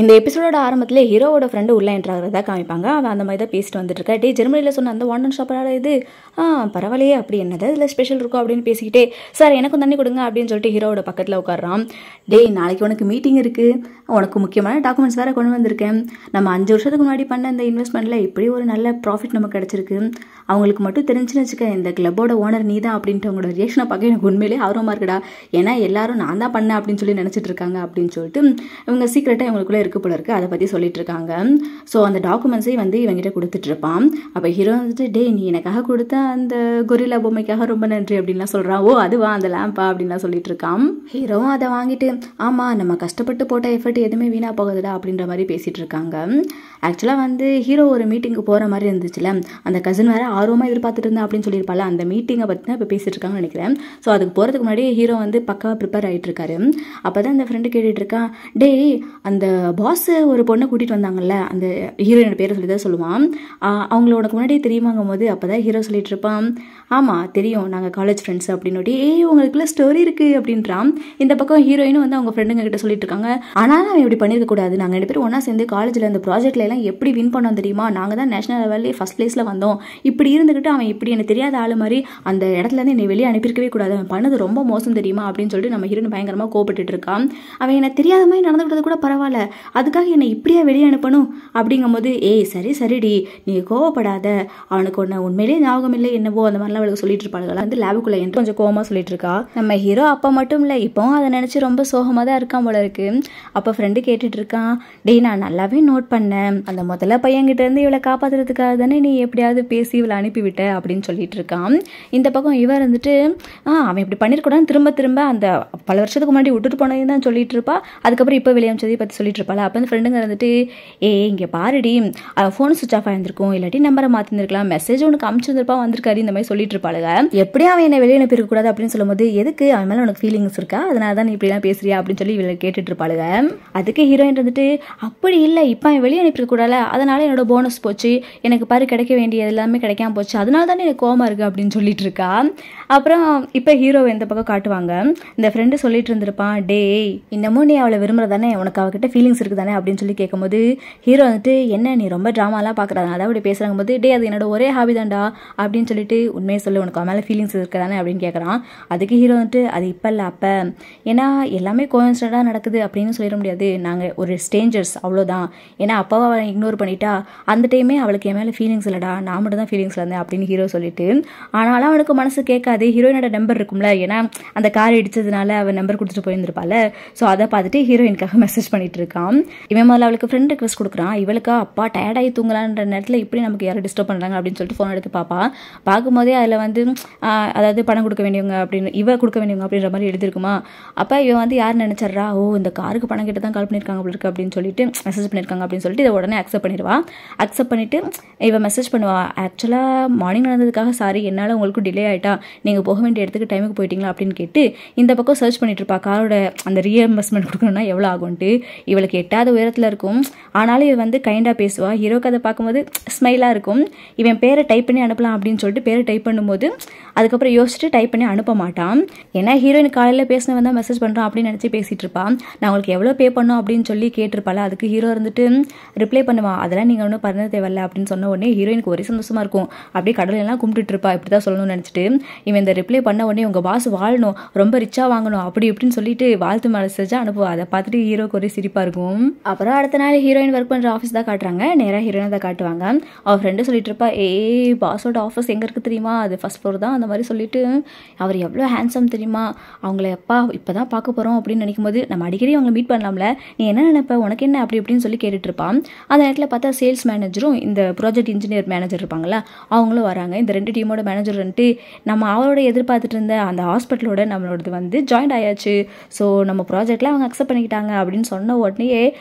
இந்த எபிசோடோட ஆரம்பத்தில் ஹீரோவோட ஃப்ரெண்டு உள்ள என்ட்ராகிறதா காமிப்பாங்க. அவன் அந்த மாதிரி தான் பேசிட்டு வந்துட்டு இருக்கா. டே ஜெர்மனியில் சொன்ன அந்த ஒன் அண்ட் ஷாப்பராக இது பரவாயில்லையே அப்படி என்னது இதில் ஸ்பெஷல் இருக்கும் அப்படின்னு பேசிக்கிட்டே சார் எனக்கும் தண்ணி கொடுங்க அப்படின்னு சொல்லிட்டு ஹீரோவோட பக்கத்தில் உட்காடுறான். டே நாளைக்கு உனக்கு மீட்டிங் இருக்குது, உனக்கு முக்கியமான டாக்குமெண்ட்ஸ் வேறு கொண்டு வந்திருக்கேன். நம்ம 5 வருஷத்துக்கு முன்னாடி பண்ண இந்த இன்வெஸ்ட்மெண்ட்டில் இப்படி ஒரு நல்ல ப்ராஃபிட் நமக்கு கிடச்சிருக்கு. அவங்களுக்கு மட்டும் தெரிஞ்சுன்னு வச்சுக்க இந்த கிளப்போட ஓனர் நீ தான் அப்படின்ட்டு அவங்களோட ரியாக்ஷனை பார்க்க எனக்கு உண்மையிலே ஆர்வமாக இருக்குடா. ஏன்னா எல்லாரும் நான் தான் பண்ணேன் அப்படின்னு சொல்லி நினச்சிட்டு இருக்காங்க அப்படின்னு சொல்லிட்டு இவங்க சீக்கிரட்டாக இவங்களுக்குள்ளே இருக்கு போல இருக்கு. அதை பற்றி சொல்லிட்டு இருக்காங்க. ஸோ அந்த டாக்குமெண்ட்ஸையும் வந்து இவங்கிட்ட கொடுத்துட்டு இருப்பான். அப்போ ஹீரோ வந்துட்டு டே நீ எனக்காக கொடுத்த அந்த கொரில்லா பொம்மைக்காக ரொம்ப நன்றி அப்படின்லாம் சொல்கிறான். ஓ அதுவா அந்த லேம்பா அப்படின்லாம் சொல்லிட்டு இருக்கான். ஹீரோவும் அதை வாங்கிட்டு ஆமாம் நம்ம கஷ்டப்பட்டு போட்ட எஃபர்ட் எதுவுமே வீணாக போகுதுடா அப்படின்ற மாதிரி பேசிகிட்டு இருக்காங்க. ஆக்சுவலாக வந்து ஹீரோ ஒரு மீட்டிங்கு போகிற மாதிரி இருந்துச்சுல, அந்த கசின் வேறு ஆர்வமாக எதிர்பார்த்துட்டு இருந்தேன் அப்படின்னு சொல்லியிருப்பாள். அந்த மீட்டிங்கை பற்றி தான் இப்போ பேசிகிட்டு இருக்காங்கன்னு நினைக்கிறேன். ஸோ அதுக்கு போகிறதுக்கு முன்னாடி ஹீரோ வந்து பக்காவாக ப்ரிப்பேர் ஆகிட்டு இருக்காரு. அப்போ தான் அந்த ஃப்ரெண்டு கேட்டுட்டு இருக்கான், டே அந்த பாஸ் ஒரு பொண்ணை கூட்டிகிட்டு வந்தாங்கல்ல, அந்த ஹீரோயினோட பேரை சொல்லி தான் சொல்லுவான், அவங்கள உனக்கு முன்னாடியே தெரியுமாங்கும் போது அப்போ தான் ஹீரோ சொல்லிட்டு இருப்பான், ஆமாம் தெரியும் நாங்கள் காலேஜ் ஃப்ரெண்ட்ஸ் அப்படின்னு. உங்களுக்குள்ள ஸ்டோரி இருக்குது அப்படின்றான். இந்த பக்கம் ஹீரோயினும் வந்து அவங்க ஃப்ரெண்டுங்க கிட்ட சொல்லிட்டு இருக்காங்க, ஆனால் அவன் இப்படி பண்ணியிருக்க கூடாது, நாங்கள் 2 பேரும் ஒன்றா சேர்ந்து காலேஜில் இந்த ப்ராஜெக்ட்ல எல்லாம் எப்படி வின் பண்ணோம் தெரியுமா, நாங்கள் தான் நேஷனல் லெவல்லே ஃபர்ஸ்ட் பிளேஸில் வந்தோம், இப்படி இருந்துக்கிட்டு அவன் இப்படி எனக்கு தெரியாத ஆள் மாதிரி அந்த இடத்துலேருந்து என்னை வெளியே அனுப்பியிருக்கவே கூடாது, அவன் பண்ணது ரொம்ப மோசம் தெரியுமா அப்படின்னு சொல்லிட்டு நம்ம ஹீரோயின் பயங்கரமாக கோபப்பட்டு இருக்கான். அவன் எனக்கு தெரியாத மாதிரி நடந்துக்கிட்டது கூட பரவாயில்ல, அதுக்காக என்னை இப்படியா வெளியே அனுப்பணும் அப்படிங்கும் போது சரிடி நீ கோவப்படாத, அவனுக்கு ஒன்று உண்மையிலே ஞாபகம் இல்லை என்னவோ அந்த மாதிரிலாம் அவளுக்கு சொல்லிட்டு இருப்பாளுங்க. வந்து லேபுக்குள்ள என்று கொஞ்சம் கோவமாக சொல்லிட்டு இருக்கா. நம்ம ஹீரோ அப்போ மட்டும் இல்லை இப்போவும் அதை நினச்சி ரொம்ப சோகமாக தான் இருக்கான் போல இருக்கு. அப்போ ஃப்ரெண்டு கேட்டுட்டு இருக்கான், டே நான் நல்லாவே நோட் பண்ணேன், அந்த முதல்ல பையன்கிட்ட இருந்து இவளை காப்பாற்றுறதுக்காக தானே நீ எப்படியாவது பேசி இவளை அனுப்பிவிட்ட அப்படின்னு சொல்லிட்டு இருக்கான். இந்த பக்கம் இவர் இருந்துட்டு அவன் இப்படி பண்ணிருக்கூடாது திரும்ப அந்த பல வருஷத்துக்கு முன்னாடி விட்டுட்டு போனதையும் தான் சொல்லிட்டு இருப்பா, அதுக்கப்புறம் இப்போ வெளியே அமைச்சதை பற்றி சொல்லிட்டு இருப்பாள். அப்போ அந்த ஃப்ரெண்டுங்க இருந்துட்டு இங்கே பாருடி ஃபோன் சுவிச் ஆஃப் ஆயிருந்திருக்கும், இல்லாட்டி நம்பரை மாற்றிருந்துருக்கலாம், மெசேஜ் உனக்கு அனுப்பிச்சிருப்பா வந்திருக்காரு இந்த மாதிரி சொல்லிட்டு இருப்பாளுங்க. எப்படி அவன் என்னை வெளியே அனுப்பியிருக்க கூடாது அப்படின்னு சொல்லும்போது எதுக்கு அவன் மேலே உனக்கு ஃபீலிங்ஸ் இருக்கா, அதனால தான் நீ இப்படிலாம் பேசுறியா அப்படின்னு சொல்லி இவளை கேட்டுட்டு இருப்பாளுங்க. அதுக்கு ஹீரோயின் இருந்துட்டு அப்படி இல்லை இப்போ அவன் வெளியே அனுப்பியிருக்க கூடாது, அதனால என்னோட போனஸ் போச்சு, எனக்கு பாரு கிடைக்க வேண்டியது எல்லாமே கிடைக்காம போச்சு, அதனால தானே எனக்கு கோவமா இருக்கு அப்படின்னு சொல்லிட்டு இருக்கா. அப்புறம் இப்போ ஹீரோவை இந்த பக்கம் காட்டுவாங்க. இந்த ஃப்ரெண்டு சொல்லிட்டு இருந்திருப்பான், டே இன்னமும் நீ அவளை விரும்புறதானே, உனக்கு அவகிட்ட ஃபீலிங்ஸ் இருக்குதானே அப்படின்னு சொல்லி கேட்கும்போது ஹீரோ வந்துட்டு என்ன நீ ரொம்ப ட்ராமாலாம் பார்க்குறதுனால தான் அப்படி பேசுகிறாங்க போது, டே அது என்னோட ஒரே ஹாபி தான்டா அப்படின்னு சொல்லிட்டு உண்மையை சொல்லு உனக்கு அவன் மேலே ஃபீலிங்ஸ் இருக்குதானே அப்படின்னு கேட்குறான். அதுக்கு ஹீரோ வந்துட்டு அது இப்போ இல்லை அப்போ, ஏன்னா எல்லாமே கோயின்சிடென்ட்டாக நடக்குது அப்படின்னு சொல்லிட முடியாது, நாங்கள் ஒரு ஸ்ட்ரேஞ்சர்ஸ் அவ்வளோதான், ஏன்னா அப்பாவை அவளை இக்னோர் பண்ணிட்டா அந்த டைமே அவளுக்கு என் மேலே ஃபீலிங்ஸ் இல்லைடா, நான் மட்டும் தான் ஃபீலிங்ஸில் இருந்தேன் அப்படின்னு ஹீரோ சொல்லிட்டு, ஆனாலும் அவனுக்கு மனசு கேட்காது. ஹீரோயினோட நம்பர் இருக்கும்ல, ஏன்னா அந்த கார் இடிச்சதுனால அவன் நம்பர் கொடுத்துட்டு போயிருந்திருப்பாள். ஸோ அதை பார்த்துட்டு ஹீரோயினுக்காக மெசேஜ் பண்ணிட்டு இருக்கான். இவன் முதல்ல அவளுக்கு ஃப்ரெண்ட் ரிக்வெஸ்ட் கொடுக்குறான். இவளுக்கா அப்பா டயர்டாகி தூங்கலான்ற நேரத்தில் இப்படி நமக்கு யாரும் டிஸ்டர்ப் பண்ணுறாங்க அப்படின்னு சொல்லிட்டு ஃபோன் எடுத்து பார்க்கும்போதே அதில் வந்து அதாவது பணம் கொடுக்க வேண்டியவங்க அப்படின்னு இவ கொடுக்க வேண்டியவங்க அப்படின்ற மாதிரி எழுதிருக்குமா. அப்போ இவன் வந்து யார் நினைச்சா இந்த காருக்கு பணம் கிட்ட தான் கால் பண்ணியிருக்காங்க அப்படி இருக்கு அப்படின்னு சொல்லிட்டு மெசேஜ் பண்ணியிருக்காங்க அப்படின்னு சொல்லிட்டு இதை உடனே அக்செப்ட் பண்ணிடுவா. அக்செப்ட் பண்ணிட்டு இவன் மெசேஜ் பண்ணுவா, ஆக்சுவலாக மார்னிங் நடந்ததுக்காக சாரி, என்னால் உங்களுக்கு டிலே ஆகிட்டா, நீங்கள் போக வேண்டிய இடத்துக்கு டைமுக்கு போயிட்டீங்களா அப்படின்னு கேட்டு இந்த பக்கம் சர்ச் பண்ணிட்டு இருப்பா காரோட அந்த ரீஎம்பர்ஸ்மெண்ட் கொடுக்கணும்னா எவ்வளோ ஆகும்ட்டு. இவளுக்கு எட்டாவது உயரத்தில் இருக்கும், ஆனாலும் இவன் வந்து கைண்டாக பேசுவா. ஹீரோக்கு அதை பார்க்கும்போது ஸ்மைலாக இருக்கும். இவன் பேரை டைப் பண்ணி அனுப்பலாம் அப்படின்னு சொல்லிட்டு பேரை டைப் பண்ணும்போது அதுக்கப்புறம் யோசிச்சுட்டு டைப் பண்ணி அனுப்ப மாட்டான். ஏன்னா ஹீரோயின் காலையில் பேசினவன் தான் மெசேஜ் பண்ணுறான் அப்படின்னு நினச்சி பேசிகிட்டு இருப்பான். நான் உங்களுக்கு எவ்வளோ பே பண்ணோம் அப்படின்னு சொல்லி கேட்டிருப்பாள். அதுக்கு ஹீரோ இருந்துட்டு ரிப்ளை பண்ணுவான், அதெல்லாம் நீங்கள் ஒன்றும் பண்ண தேவையில்ல அப்படின்னு சொன்ன உடனே ஹீரோயினுக்கு ஒரே சந்தோஷமாக இருக்கும். அப்படியே கடலெல்லாம் கும்பிட்டுட்டு இருப்பா, இப்படி தான் சொல்லணும்னு நினச்சிட்டு. இவன் இந்த ரிப்ளை பண்ண உடனே உங்கள் பாஸ் வாழணும், ரொம்ப ரிச்சாக வாங்கணும் அப்படி இப்படின்னு சொல்லிட்டு வாழ்த்து மெசேஜாக அனுப்புவா. அதை பார்த்துட்டு ஹீரோக்கு ஒரே சிரிப்பாக இருக்கும். அப்புறம் அடுத்த நாள் ஹீரோயின் ஒர்க் பண்ணுற ஆஃபீஸ் தான் காட்டுறாங்க. நேராக ஹீரோயினை தான் காட்டுவாங்க. அவள் ஃப்ரெண்டு சொல்லிட்டு இருப்பா, பாஸோட ஆஃபீஸ் எங்கே இருக்குது தெரியுமா, அது ஃபர்ஸ்ட் ஃப்ளோர் தான் அந்த மாதிரி சொல்லிட்டு, அவர் எவ்வளோ ஹேண்ட்ஸம் தெரியுமா, அவங்கள எப்பா இப்போ தான் பார்க்க போகிறோம் அப்படின்னு நினைக்கும் போது நம்ம அடிக்கடி அவங்களை மீட் பண்ணலாம்ல, நீ என்ன நினைப்ப உனக்கு என்ன அப்படி இப்படின்னு சொல்லி கேட்டுட்டு இருப்பான். அந்த நேரத்தில் பார்த்தா சேல்ஸ் மேனேஜரும் இந்த ப்ராஜெக்ட் இன்ஜினியர் மேனேஜர் இருப்பாங்களா அவங்களும் வராங்க. இந்த 2 டீமோட மேனேஜர் வந்துட்டு நம்ம அவளோட எதிர்பார்த்துட்டு இருந்த அந்த ஹாஸ்பிட்டலோட நம்மளோடது வந்து ஜாயின்ட் ஆயாச்சு, ஸோ நம்ம ப்ராஜெக்டில் அவங்க அக்செப்ட் பண்ணிக்கிட்டாங்க அப்படின்னு சொன்ன உடனே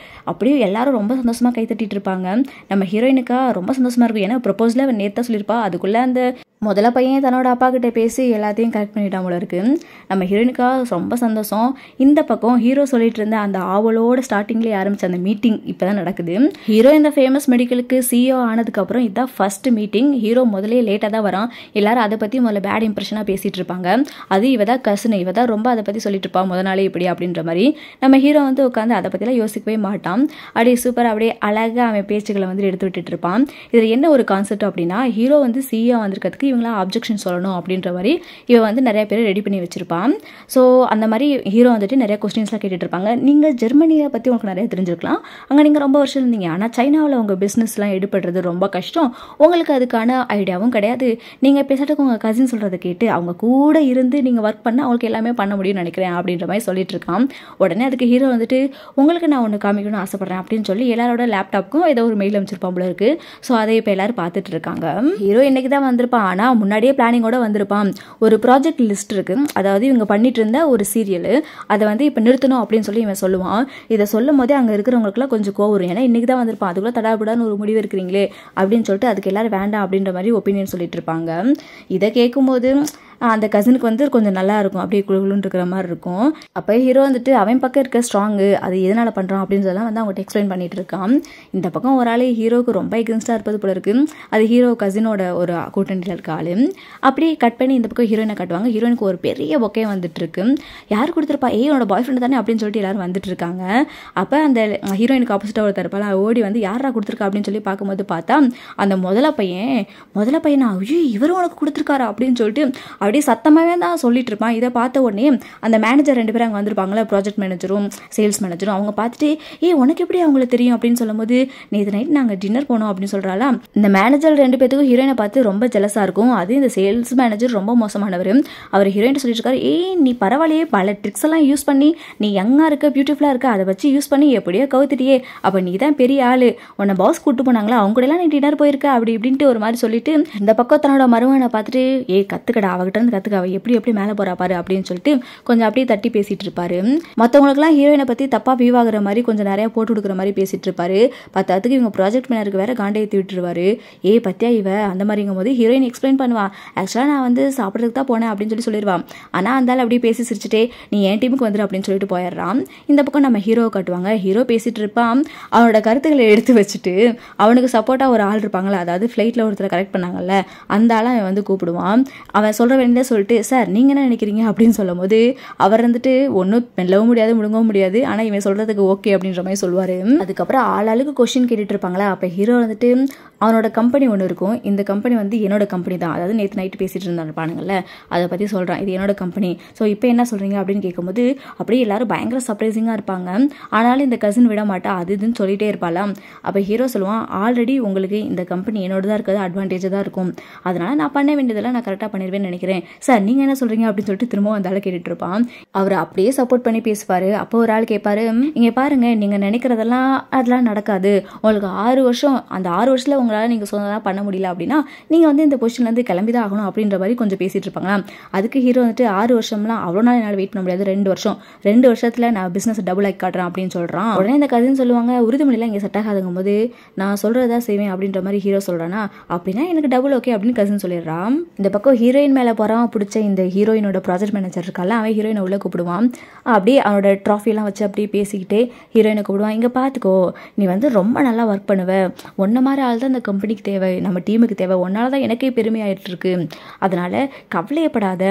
அப்படியே எல்லாரும் ரொம்ப சந்தோஷமாக கை தட்டிட்டு இருப்பாங்க. நம்ம ஹீரோயினுக்கா ரொம்ப சந்தோஷமாக இருக்கும். ஏன்னா ப்ரொபோஸில் அவன் நேர்த்தான் சொல்லியிருப்பா, அதுக்குள்ளே அந்த முதல்ல பையன் தன்னோட அப்பா கிட்ட பேசி எல்லாத்தையும் கரெக்ட் பண்ணிட்டான் போல இருக்கு. நம்ம ஹீரோயினுக்கா ரொம்ப சந்தோஷம். இந்த பக்கம் ஹீரோ சொல்லிட்டு இருந்த அந்த ஆவலோட ஸ்டார்டிங்லேயே ஆரம்பிச்ச அந்த மீட்டிங் இப்பதான் நடக்குது. ஹீரோ இந்த ஃபேமஸ் மெடிக்கலுக்கு CEO ஆனதுக்கு அப்புறம் இதுதான் ஃபர்ஸ்ட் மீட்டிங். ஹீரோ முதலே லேட்டாக தான் வரான். எல்லாரும் அதை பத்தி முதல்ல பேட் இம்ப்ரெஷனாக பேசிட்டு இருப்பாங்க. அது இவதான் கசின், இவதான் ரொம்ப அதை பத்தி சொல்லிட்டு இருப்பான் முத நாளே இப்படி அப்படின்ற மாதிரி. நம்ம ஹீரோ வந்து உட்காந்து அதை பத்திலாம் யோசிக்கவே மாட்டான். அப்படியே சூப்பர் அப்படியே அழகா அவன் பேச்சுக்களை வந்து எடுத்து விட்டுட்டு இருப்பான். இதுல என்ன ஒரு கான்செப்ட் அப்படின்னா, ஹீரோ வந்து CEO வந்திருக்கிறதுக்கு இவங்களாம் அப்ஜெக்ஷன் சொல்லணும் அப்படின்ற மாதிரி இவன் வந்து நிறைய பேர் ரெடி பண்ணி வச்சிருப்பான். ஸோ அந்த மாதிரி ஹீரோ வந்துட்டு நிறைய கொஸ்டின்ஸ்லாம் கேட்டுட்டு இருப்பாங்க. நீங்கள் ஜெர்மனியை பற்றி உங்களுக்கு நிறைய தெரிஞ்சிருக்கலாம், அங்கே நீங்கள் ரொம்ப வருஷம் இருந்தீங்க, ஆனால் சைனாவில் உங்கள் பிஸ்னஸ்லாம் எடுப்படுறது ரொம்ப கஷ்டம், உங்களுக்கு அதுக்கான ஐடியாவும் கிடையாது, நீங்கள் பேசாட்டுக்கு உங்கள் கசின் சொல்கிறத கேட்டு அவங்க கூட இருந்து நீங்கள் ஒர்க் பண்ணால் அவங்களுக்கு எல்லாமே பண்ண முடியும்னு நினைக்கிறேன் அப்படின்ற மாதிரி சொல்லிட்டு இருக்கான். உடனே அதுக்கு ஹீரோ வந்துட்டு உங்களுக்கு நான் ஒன்று காமிக்கணும்னு ஆசைப்பட்றேன் அப்படின்னு சொல்லி எல்லாரோட லேப்டாப்புக்கும் ஏதோ ஒரு மெயில் அமைச்சிருப்பான் போல இருக்கு. ஸோ அதை இப்போ எல்லாரும் பார்த்துட்டு இருக்காங்க. ஹீரோ இன்னைக்கு தான் வந்திருப்பான், ஆனால் முன்னாடியே பிளானிங்கோட வந்திருப்பான். ஒரு ப்ராஜெக்ட் லிஸ்ட் இருக்கு, அதாவது இவங்க பண்ணிட்டு இருந்த ஒரு சீரியல், அதை வந்து இப்போ நிறுத்தணும் அப்படின்னு சொல்லி இவன் சொல்லுவான். இதை சொல்லும் போதே அங்கே இருக்கிறவங்களுக்குலாம் கொஞ்சம் கோவம் வரும். ஏன்னா இன்னைக்கு தான் வந்திருப்பான், அதுக்குள்ள தடாபுடான்னு ஒரு முடிவு இருக்கிறீங்களே அப்படின்னு சொல்லிட்டு அதுக்கு எல்லாரும் வேண்டாம் அப்படின்ற மாதிரி ஒப்பீனியன் சொல்லிட்டு இருப்பாங்க. இதை கேட்கும்போது அந்த கசினுக்கு வந்து கொஞ்சம் நல்லா இருக்கும், அப்படியே குழுன்னு இருக்கிற மாதிரி இருக்கும். அப்போ ஹீரோ வந்துட்டு அவன் பக்கம் இருக்க ஸ்ட்ராங்கு அது எதனால பண்ணுறான் அப்படின்னு சொல்லலாம் வந்து அவங்ககிட்ட எக்ஸ்பிளைன் பண்ணிட்டு இருக்கான். இந்த பக்கம் ஒரு ஆள் ஹீரோவுக்கு ரொம்ப எகென்ஸ்டாக இருப்பது போல இருக்கு. அது ஹீரோ கசினோட ஒரு கூட்டணியில் இருக்க ஆள். அப்படியே கட் பண்ணி இந்த பக்கம் ஹீரோயினை காட்டுவாங்க. ஹீரோயினுக்கு ஒரு பெரிய பொக்கே வந்துட்டு இருக்கு. யார் கொடுத்துருப்பா, என்னோட பாய் ஃப்ரெண்டு தானே அப்படின்னு சொல்லிட்டு எல்லாரும் வந்துட்டு இருக்காங்க. அப்போ அந்த ஹீரோயினுக்கு ஆப்போசிட்டாக ஒரு தரப்பால ஓடி வந்து யாரா கொடுத்துருக்கா அப்படின்னு சொல்லி பார்க்கும்போது பார்த்தா அந்த முதல பையனா, ஐயோ இவரும் உனக்கு கொடுத்துருக்காரா அப்படின்னு சொல்லிட்டு அப்படியே சத்தமாகவே தான் சொல்லிட்டு இருப்பான். இதை பார்த்த உடனே அந்த மேனேஜர் 2 பேரும் அங்கே வந்திருப்பாங்களே, ப்ராஜெக்ட் மேனேஜரும் சேல்ஸ் மேனேஜரும், அவங்க பார்த்துட்டு உனக்கு எப்படி அவங்களுக்கு தெரியும் அப்படின்னு சொல்லும்போது நேற்று நைட் நாங்கள் டின்னர் போனோம் அப்படின்னு சொல்கிறாளா. இந்த மேனேஜர் 2 பேத்துக்கும் ஹீரோயினை பார்த்து ரொம்ப ஜெலஸாக இருக்கும். அது இந்த சேல்ஸ் மேனேஜர் ரொம்ப மோசமானவர். அவர் ஹீரோயின் சொல்லிட்டு இருக்காரு, நீ பரவாயில்லையே, பல ட்ரிக்ஸ் எல்லாம் யூஸ் பண்ணி நீ யங்காக இருக்க, பியூட்டிஃபுல்லாக இருக்க, அதை வச்சு யூஸ் பண்ணி எப்படியோ கவுத்துட்டியே, அப்போ நீ தான் பெரிய ஆள், உன்னை பாஸ் கூட்டு போனாங்களா, அவங்க கூட எல்லாம் நீ டின்னர் போயிருக்க அப்படி இப்படின்ட்டு ஒரு மாதிரி சொல்லிட்டு இந்த பக்கம் தன்னோட மருமகனை பார்த்துட்டு கத்துக்கடா, அவகிட்ட இருந்து கத்துக்க, அவ எப்படி மேலே போறா பாரு அப்படின்னு சொல்லிட்டு கொஞ்சம் அப்படியே தட்டி பேசிட்டு இருப்பாரு. மற்றவங்களுக்குலாம் ஹீரோயினை பத்தி தப்பா வியூ ஆகுற மாதிரி கொஞ்சம் நிறைய போட்டு கொடுக்குற மாதிரி பேசிட்டு இருப்பாரு. பத்தாத்துக்கு இவங்க ப்ராஜெக்ட் மேனருக்கு வேற காண்டை ஏற்றி விட்டுருவாரு. பத்தியா இவ அந்த மாதிரிங்கும் போது ஹீரோயின் எக்ஸ்பிளைன் பண்ணுவா, ஆக்சுவலா நான் வந்து சாப்பிட்றதுக்கு தான் போனேன் அப்படின்னு சொல்லி சொல்லிடுவான். ஆனா அந்தால அப்படியே பேசி சிரிச்சுட்டே நீ என் டீமுக்கு வந்துரு அப்படின்னு சொல்லிட்டு போயிடுறான். இந்த பக்கம் நம்ம ஹீரோவை காட்டுவாங்க. ஹீரோ பேசிட்டு இருப்பான். அவனோட கருத்துக்களை எடுத்து வச்சுட்டு அவனுக்கு சப்போர்ட்டா ஒரு ஆள் இருப்பாங்களா, அதாவது ஃபிளைட்ல ஒருத்தரை கரெக்ட் பண்ணாங்கல்ல, அந்த ஆளை அவன் வந்து கூப்பிடுவான். அவன் சொல்ற வேண்டியதை சொல்லிட்டு சார் நீங்க என்ன நினைக்கிறீங்க அப்படின்னு சொல்லும் போது அவர் வந்துட்டு ஒன்றும் மெல்லவும் முடியாது முழுங்கவும் முடியாது, ஆனால் இவன் சொல்றதுக்கு ஓகே அப்படின்ற மாதிரி சொல்லுவாரு. அதுக்கப்புறம் ஆளாளுக்கு கொஸ்டின் கேட்டுட்டு இருப்பாங்களா. அப்போ ஹீரோ வந்துட்டு அவனோட கம்பெனி ஒன்று இருக்கும், இந்த கம்பெனி வந்து என்னோட கம்பெனி தான், அதாவது நேற்று நைட்டு பேசிட்டு இருந்தானுங்கல்ல அதை பற்றி சொல்கிறான், இது என்னோட கம்பெனி, ஸோ இப்போ என்ன சொல்கிறீங்க அப்படின்னு கேட்கும்போது அப்படியே எல்லாரும் பயங்கர சர்ப்ரைசிங்காக இருப்பாங்க. ஆனாலும் இந்த கசின் விட மாட்டா, அது இதுன்னு சொல்லிட்டே இருப்பாளாம். அப்போ ஹீரோ சொல்லுவான், ஆல்ரெடி உங்களுக்கு இந்த கம்பெனி என்னோட தான் இருக்கிறது அட்வான்டேஜாக தான் இருக்கும், அதனால நான் பண்ண வேண்டியதெல்லாம் நான் கரெக்டாக பண்ணிடுவேன்னு நினைக்கிறேன் சார், நீங்கள் என்ன சொல்கிறீங்க அப்படின்னு சொல்லிட்டு திரும்ப அந்த ஆள் கேட்டுட்டு இருப்பான். அவர் அப்படியே சப்போர்ட் பண்ணி பேசுவார். அப்போ ஒரு ஆள் கேட்பாரு, இங்கே பாருங்க நீங்கள் நினைக்கிறதெல்லாம் அதெல்லாம் நடக்காது, உங்களுக்கு 6 வருஷம், அந்த 6 வருஷத்தில் உங்களால் நீங்கள் சொன்னதாக பண்ண முடியல அப்படின்னா நீங்கள் வந்து இந்த பொசிஷன்லேருந்து கிளம்பி தான் ஆகணும் அப்படின்ற மாதிரி கொஞ்சம் பேசிட்டு இருப்பாங்களா. அதுக்கு ஹீரோ வந்துட்டு 6 வருஷம்லாம் அவ்வளோ நாள் என்னால் வெயிட் பண்ண முடியாது, 2 வருஷத்தில் நான் பிஸ்னஸ் டபுள் ஆக்கி காட்டுறேன் அப்படின்னு சொல்கிறான். உடனே இந்த கதைன்னு சொல்லுவாங்க, உறுதிமொழியெல்லாம் இங்கே செட் ஆகாதுங்கும் போது நான் சொல்கிறதா செய்வேன் அப்படின்ற மாதிரி ஹீரோ சொல்கிறானா, அப்படின்னா எனக்கு டபுள் ஓகே அப்படின்னு கசின் சொல்லிடுறான். இந்த பக்கம் ஹீரோயின் மேலே போகிறான் பிடிச்ச இந்த ஹீரோயினோட ப்ராஜெக்ட் மேனேஜர் இருக்கால, அவன் ஹீரோயினை உள்ளே கூப்பிடுவான். அப்படியே அவனோட ட்ராஃபிலாம் வச்சு அப்படியே பேசிக்கிட்டே ஹீரோயினை கூப்பிடுவான். இங்கே பார்த்துக்கோ, நீ வந்து ரொம்ப நல்லா ஒர்க் பண்ணுவ, ஒன்றை மாதிரி ஆள் தான் இந்த கம்பெனிக்கு தேவை, நம்ம டீமுக்கு தேவை, ஒன்னால தான் எனக்கே பெருமையாயிட்டு இருக்கு, அதனால கவலையப்படாத,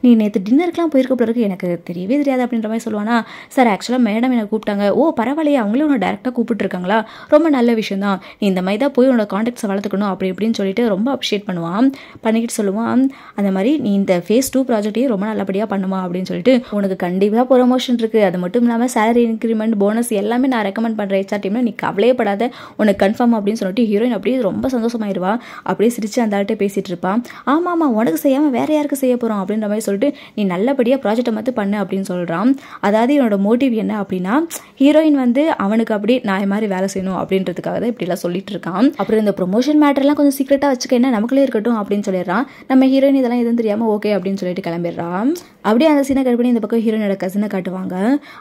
நீ நேற்று டின்னருக்குலாம் போயிருக்க பிறகு எனக்கு தெரியவே தெரியாது அப்படின்ற மாதிரி சொல்லுவானா. சார் ஆக்சுவலாக மேடம் என்னை கூப்பிட்டாங்க, பரவாயில்லையே அவங்களே உன்னை டேரெக்டாக கூப்பிட்டுருக்காங்களா, ரொம்ப நல்ல விஷயம் தான், நீ இந்த மாதிரி தான் போய் உன்னோட கான்டாக்ட்ஸை வளர்த்துக்கணும் அப்படி இப்படின்னு சொல்லிட்டு ரொம்ப அப்ரிஷியேட் பண்ணுவான். பண்ணிக்கிட்டு சொல்லுவான், அந்த மாதிரி நீ இந்த phase 2 ப்ராஜெக்டையும் ரொம்ப நல்லபடியாக பண்ணுமா அப்படின்னு சொல்லிட்டு உனக்கு கண்டிப்பாக ப்ரொமோஷன் இருக்குது, அது மட்டும் இல்லாமல் சேலரி இன்க்ரிமெண்ட் போனஸ் எல்லாமே நான் ரெக்கமெண்ட் பண்ணுறேன் HR டீமில், நீ கவலையப்படாத, உனக்கு கன்ஃபார்ம் அப்படின்னு சொல்லிட்டு ஹீரோயின் அப்படியே ரொம்ப சந்தோஷமாயிருவா. அப்படியே சிரிச்சு அந்த ஆள்கிட்ட பேசிட்டு இருப்பான். ஆமாம் உனக்கு செய்யாமல் வேற யாருக்கு செய்ய போகிறோம் அப்படின்ற மாதிரி சொல்லிட்டு நீ நல்லபடியாக ப்ராஜெக்டை மட்டும் பண்ணு அப்படின்னு சொல்கிறான். அதாவது என்னோட மோட்டிவ் என்ன அப்படின்னா, ஹீரோயின் வந்து அவனுக்கு அப்படி நான் மாதிரி வேலை செய்யணும் அப்படின்றதுக்காக தான் இப்படிலாம் சொல்லிட்டு இருக்கான். அப்புறம் இந்த ப்ரொமோஷன் மேட்டர்லாம் கொஞ்சம் சீக்ரெட்டாக வச்சுக்க, என்ன நமக்குள்ளே இருக்கட்டும் அப்படின்னு சொல்லிடுறான். நம்ம ஹீரோயின் இதெல்லாம் எதுவும் தெரியாது தெரியாமல் ஓகே அப்படின்னு சொல்லிட்டு கிளம்பிடுறான். அப்படியே அந்த சீனை கட் பண்ணி இந்த பக்கம் ஹீரோனோட கசினை காட்டுவாங்க.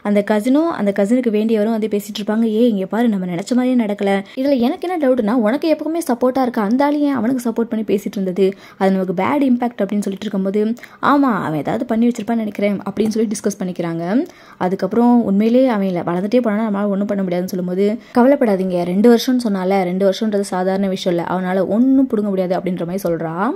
அந்த கசினும் அந்த கசினுக்கு வேண்டியவரும் வந்து பேசிட்டு இருப்பாங்க. இங்கே பாரு நம்ம நினச்ச மாதிரியே நடக்கலை. இதில் எனக்கு என்ன டவுட்னா உனக்கு எப்பவுமே சப்போர்ட்டாக இருக்க அந்த ஆள் ஏன் அவனுக்கு சப்போர்ட் பண்ணி பேசிட்டு இருந்தது, அது நமக்கு பேட் இம்பாக்ட் அப்படின்னு சொல்லிட்டு இருக்கும்போது ஆமாம் அவன் ஏதாவது பண்ணி வச்சிருப்பான்னு நினைக்கிறேன் அப்படின்னு சொல்லி டிஸ்கஸ் பண்ணிக்கிறாங்க. அதுக்கப்புறம் உண்மையிலேயே அவன் வளர்ந்துட்டே போனாலும் நம்மளால் ஒன்றும் பண்ண முடியாதுன்னு சொல்லும்போது கவலைப்படாதீங்க 2 வருஷம்னு சொன்னால 2 வருஷம்ன்றது சாதாரண விஷயம் இல்லை, அவனால் ஒன்றும் பிடுங்க முடியாது அப்படின்ற மாதிரி சொல்கிறான்.